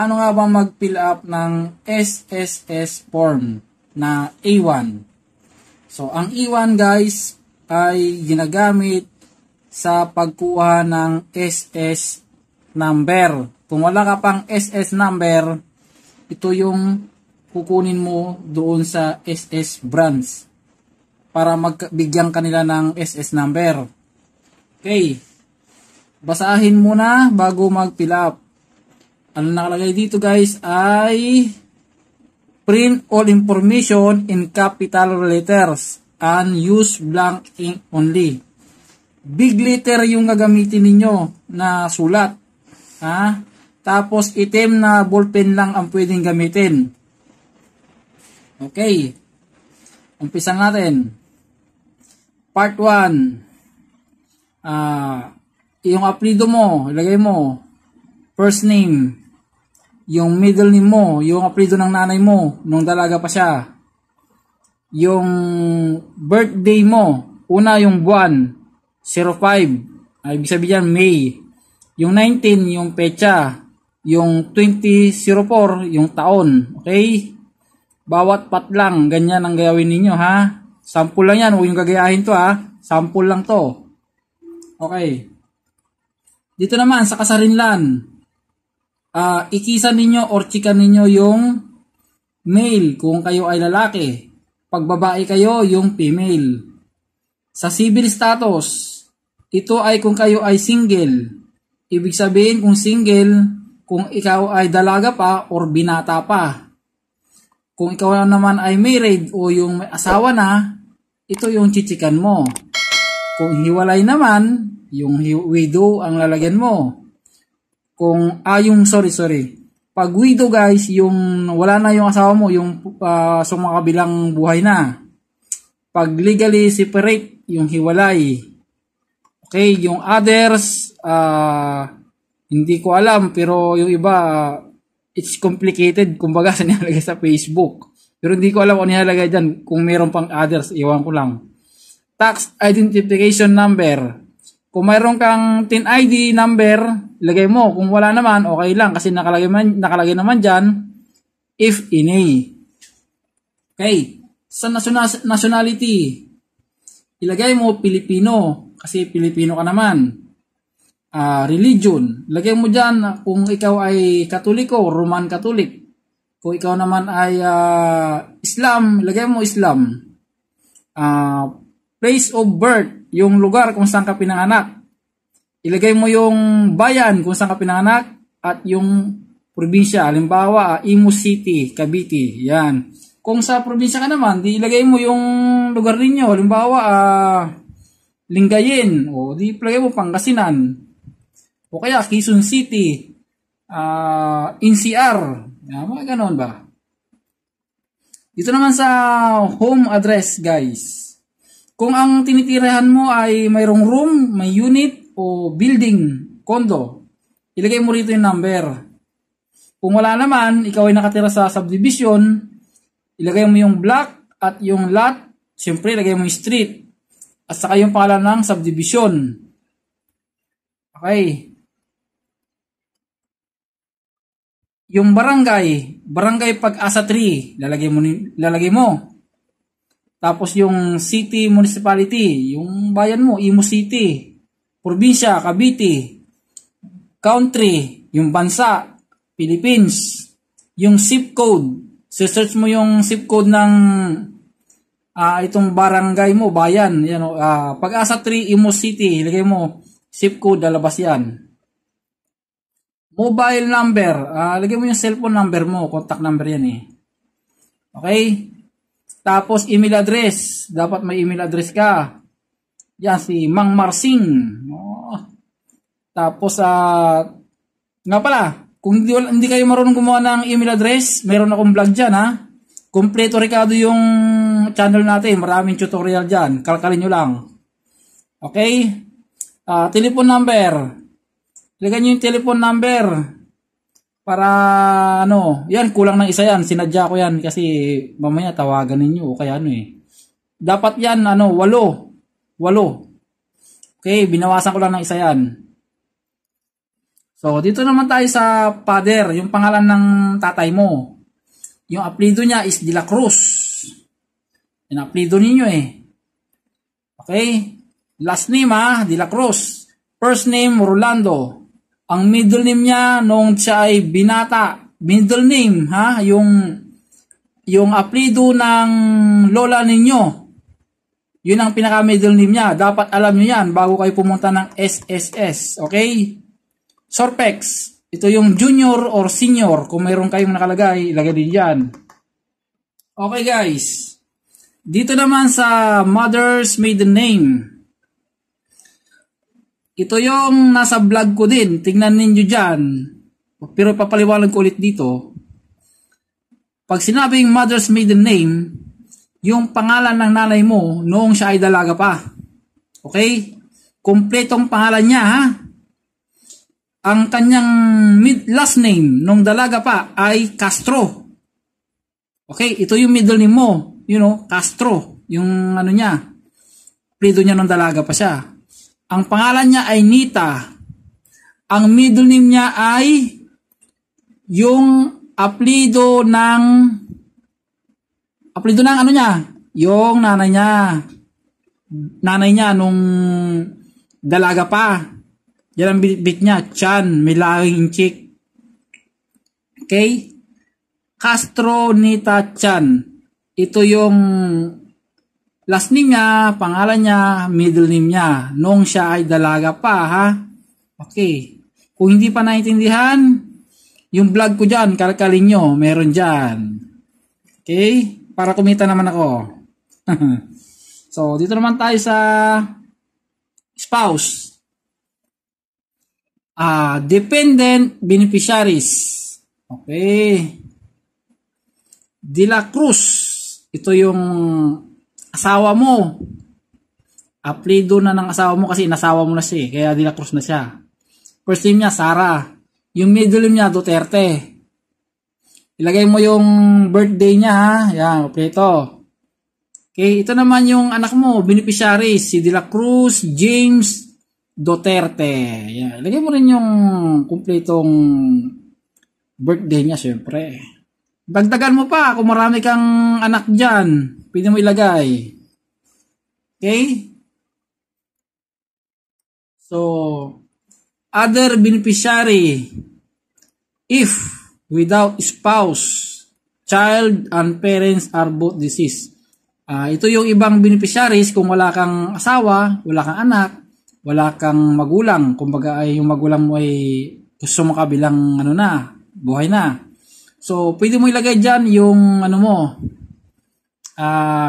paano nga ba mag-fill up ng SSS form na A1? So, ang A1 guys ay ginagamit sa pagkuha ng SS number. Kung wala ka pang SS number, ito yung kukunin mo doon sa SS branch para magbigyan kanila ng SS number. Okay. Basahin muna bago mag-fill up. Ano nakalagay dito guys ay print all information in capital letters and use blank ink only. Big letter yung gagamitin ninyo na sulat. Ha? Tapos itim na ballpen lang ang pwedeng gamitin. Okay. Umpisan natin. Part 1. Yung apelyido mo, ilagay mo. First name. Yung middle name mo, yung apelyido ng nanay mo nung dalaga pa siya. Yung birthday mo, una yung buwan, 05, ibig sabihin May. Yung 19, yung petsa. Yung 2004, yung taon. Okay? Bawat pat lang, ganyan ang gawin ninyo ha. Sample lang yan, huwag yung gagayahin to ha. Sample lang to. Okay. Dito naman sa kasarinlan. Ikisan ninyo or chikan ninyo yung male kung kayo ay lalaki. Pag babae kayo, yung female. Sa civil status, ito ay kung kayo ay single. Ibig sabihin kung single, kung ikaw ay dalaga pa or binata pa. Kung ikaw naman ay married o yung may asawa na, ito yung chichikan mo. Kung hiwalay naman, yung widow ang lalagyan mo. Kung sorry. Pag widow guys, yung wala na yung asawa mo, yung sumakabilang buhay na. Pag legally separate, yung hiwalay. Okay, yung others, hindi ko alam, pero yung iba, it's complicated, kumbaga sa nilalagay sa Facebook. Pero hindi ko alam kung nilalagay dyan, kung meron pang others, iwan ko lang. Tax identification number. Kung mayroon kang TIN ID number, ilagay mo. Kung wala naman, okay lang. Kasi nakalagay naman dyan, if any. Okay. Sa nationality, ilagay mo Pilipino. Kasi Pilipino ka naman. Religion. Ilagay mo dyan kung ikaw ay Katoliko, Roman Catholic. Kung ikaw naman ay Islam, ilagay mo Islam. Place of birth, yung lugar kung saan ka pinanganak. Ilagay mo yung bayan kung saan ka pinanganak at yung probinsya. Halimbawa, Imus City, Cavite. Yan. Kung sa probinsya ka naman, di ilagay mo yung lugar ninyo. Halimbawa, Lingayen. O di ilagay mo Pangasinan. O kaya Quezon City, NCR. Yan, mga ganon ba? Dito naman sa home address, guys. Kung ang tinitirahan mo ay mayroong room, may unit, o building, condo, ilagay mo rito yung number. Kung wala naman, ikaw ay nakatira sa subdivision, ilagay mo yung block at yung lot, siyempre ilagay mo yung street, at saka yung pangalan ng subdivision. Okay. Yung barangay Pag-asa 3, lalagay mo. Tapos yung city, municipality, yung bayan mo, Imus City. Probinsya, Cavite. Country, yung bansa, Philippines. Yung zip code. Search mo yung zip code ng itong barangay mo, bayan. Yan, Pag-asa 3, Imus City. Ilagay mo, zip code, lalabas yan. Mobile number. Ilagay mo yung cellphone number mo. Contact number yan eh. Okay? Tapos email address. Dapat may email address ka. Yan si Mang Marsing. Tapos nga pala, kung hindi kayo marunong gumawa ng email address, meron akong vlog dyan ha. Kompleto Ricardo yung channel natin. Maraming tutorial dyan. Kalkalin nyo lang. Okay? Telephone number. Ilagay nyo yung telephone number. Para yan, kulang ng isa yan. Sinadya ko yan kasi mamaya tawagan ninyo o kaya Dapat yan, 8. 8. Okay, binawasan ko lang ng isa yan. So, dito naman tayo sa father, yung pangalan ng tatay mo. Yung apelyido niya is De La Cruz. Yung apelyido ninyo eh. Okay? Last name De La Cruz. First name, Rolando. Ang middle name niya nung siya ay binata. Middle name, yung apelyido ng lola ninyo. Yun ang pinaka-middle name niya. Dapat alam niyo yan bago kayo pumunta ng SSS. Okay? Sorpex. Ito yung junior or senior. Kung mayroon kayong nakalagay, ilagay din dyan. Okay guys. Dito naman sa mother's maiden name. Ito yung nasa vlog ko din. Tingnan ninyo dyan. Pero papaliwanag ko ulit dito. Pag sinabing mother's maiden name, yung pangalan ng nanay mo noong siya ay dalaga pa. Okay? Kompletong pangalan niya Ang kanyang last name nung dalaga pa ay Castro. Okay? Ito yung middle name mo. Castro. Yung niya. Apelyido niya nung dalaga pa siya. Ang pangalan niya ay Nita. Ang middle name niya ay yung apelyido ng niya, yung nanay niya nung dalaga pa. Yan ang bit niya, Chan, may lahing chick. Okay? Castro Nita Chan. Ito yung last name niya, pangalan niya, middle name niya, nung siya ay dalaga pa, Okay. Kung hindi pa naintindihan, yung vlog ko dyan, kalkalin nyo, meron dyan. Okay? Para kumita naman ako. So, dito naman tayo sa spouse. Dependent beneficiaries. Okay. De La Cruz. Ito yung asawa mo. Apelyido na ng asawa mo kasi inasawa mo na siya. Kaya De La Cruz na siya. First name niya, Sara. Yung middle name niya, Duterte. Ilagay mo yung birthday niya, Yan, kompleto. Okay, ito naman yung anak mo, beneficiary, si De La Cruz James Duterte. Yan, ilagay mo rin yung kompletong birthday niya, syempre. Dagdagan mo pa kung marami kang anak dyan. Pwede mo ilagay. Okay? So, other beneficiary, if without spouse, child, and parents are both deceased. Ito yung ibang beneficiaries kung wala kang asawa, wala kang anak, wala kang magulang. Kumbaga ay yung magulang mo ay gusto mo kabilang buhay na. So, pwede mo ilagay dyan yung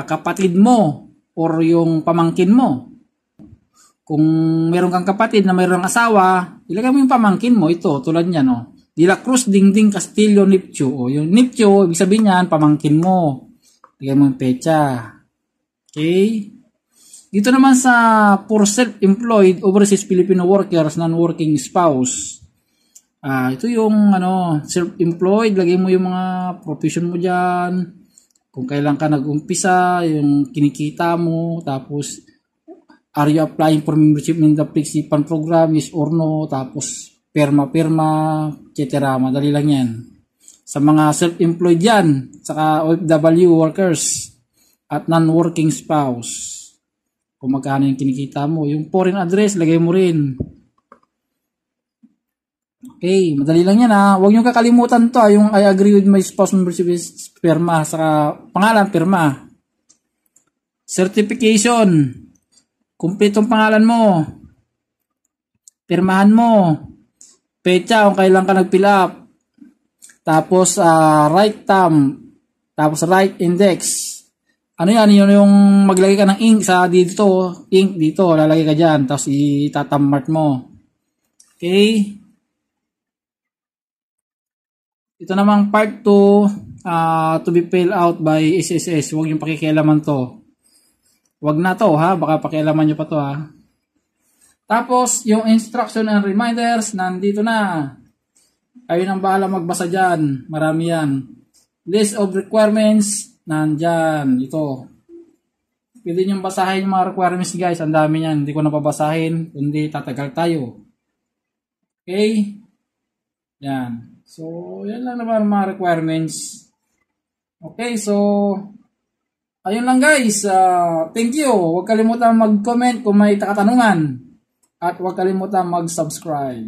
kapatid mo or yung pamangkin mo. Kung meron kang kapatid na mayroong asawa, ilagay mo yung pamangkin mo. Ito, tulad niya, De La Cruz Dingding Castillo Nipcho. O, yung Nipcho, ibig sabihin niyan, pamangkin mo. Ilagay mo yung pecha. Okay? Dito naman sa for self-employed overseas Filipino workers, non-working spouse. Ito yung self-employed. Lagay mo yung mga profession mo dyan. Kung kailan ka nag-umpisa, yung kinikita mo, tapos are you applying for membership in the Flexipan program, yes or no, tapos perma, etc. Madali lang yan. Sa mga self-employed yan, saka OFW workers, at non-working spouse. Kung magkano yung kinikita mo. Yung foreign address, lagay mo rin. Okay, madali lang yan Huwag nyo kakalimutan to yung I agree with my spouse membership is perma, saka pangalan, perma. Certification. Kumpletong pangalan mo. Pirmahan mo. Pecha kung kailan ka nag-fill up. Tapos right thumb. Tapos right index. Yan? Yun yung maglagay ka ng ink sa dito. Ink dito. Lalagay ka dyan. Tapos itatamart mo. Okay. Ito namang part 2 to be filled out by SSS. Huwag yung pakikialaman to. Huwag na to baka pakialaman nyo pa to Tapos yung instruction and reminders nandito na. Kayo nang bahala magbasa dyan. Marami yan. List of requirements nandyan. Ito. Pwede nyo basahin yung mga requirements guys. Ang dami yan. Hindi ko na pabasahin. Kundi tatagal tayo. Okay. Yan. So, yan lang naman ang mga requirements. Okay, so, ayun lang guys. Thank you. Huwag kalimutan mag-comment kung may katanungan. At huwag kalimutan mag-subscribe.